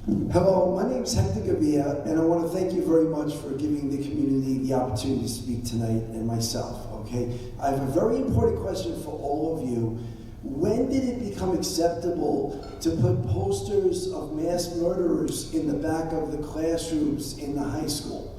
Hello, my name is Hector Gavilla, and I want to thank you very much for giving the community the opportunity to speak tonight, and myself, okay? I have a very important question for all of you. When did it become acceptable to put posters of mass murderers in the back of the classrooms in the high school?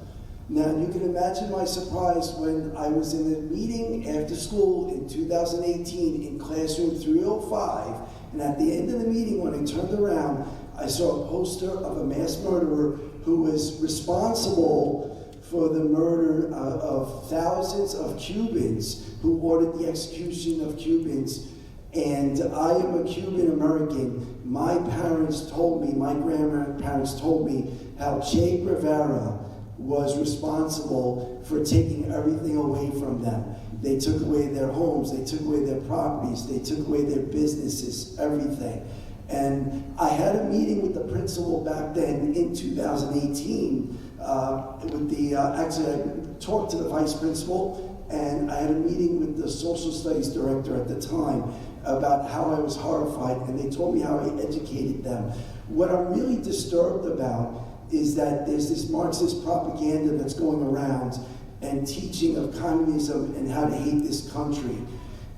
Now, you can imagine my surprise when I was in a meeting after school in 2018 in classroom 305, and at the end of the meeting, when I turned around, I saw a poster of a mass murderer who was responsible for the murder of thousands of Cubans, who ordered the execution of Cubans. And I am a Cuban American. My parents told me, my grandparents told me how Che Guevara was responsible for taking everything away from them. They took away their homes, they took away their properties, they took away their businesses, everything. And I had a meeting with the principal back then in 2018 actually I talked to the vice principal, and I had a meeting with the social studies director at the time about how I was horrified, and they told me how I educated them. What I'm really disturbed about is that there's this Marxist propaganda that's going around and teaching of communism and how to hate this country.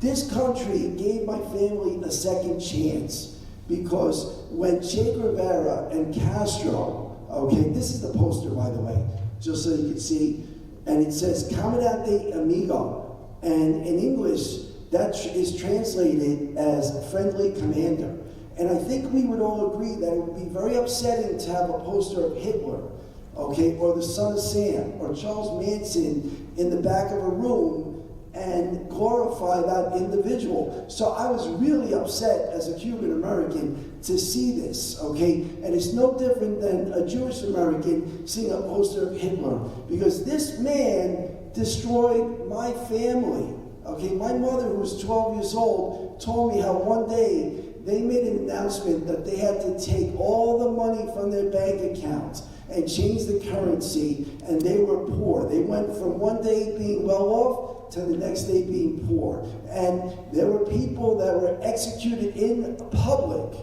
This country gave my family a second chance, because when Che Guevara and Castro, okay, this is the poster, by the way, just so you can see, and it says Comandante Amigo, and in English, that is translated as friendly commander. And I think we would all agree that it would be very upsetting to have a poster of Hitler, okay, or the Son of Sam, or Charles Manson in the back of a room and glorify that individual. So I was really upset as a Cuban American to see this, okay? And it's no different than a Jewish American seeing a poster of Hitler, because this man destroyed my family, okay? My mother, who was 12 years old, told me how one day they made an announcement that they had to take all the money from their bank accounts and change the currency, and they were poor. They went from one day being well off to the next day being poor. And there were people that were executed in public,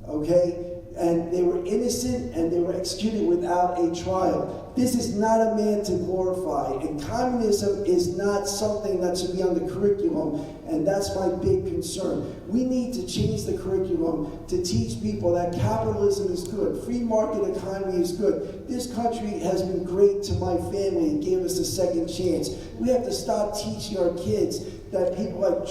okay? And they were innocent, and they were executed without a trial. This is not a man to glorify, and communism is not something that should be on the curriculum, and that's my big concern. We need to change the curriculum to teach people that capitalism is good, free market economy is good. This country has been great to my family and gave us a second chance. We have to stop teaching our kids that people like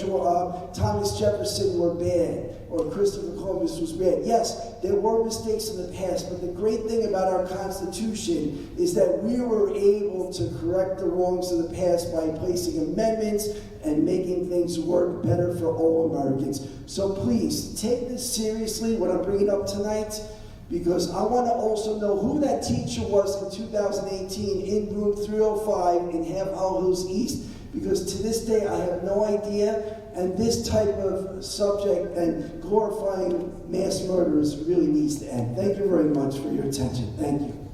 Thomas Jefferson were bad, or Christopher Columbus was bad. Yes, there were mistakes in the past, but the great thing about our Constitution is that we were able to correct the wrongs of the past by placing amendments and making things work better for all Americans. So please, take this seriously, what I'm bringing up tonight, because I want to also know who that teacher was in 2018 in room 305 in HHH East, because to this day I have no idea, and this type of subject and glorifying mass murderers really needs to end. Thank you very much for your attention. Thank you.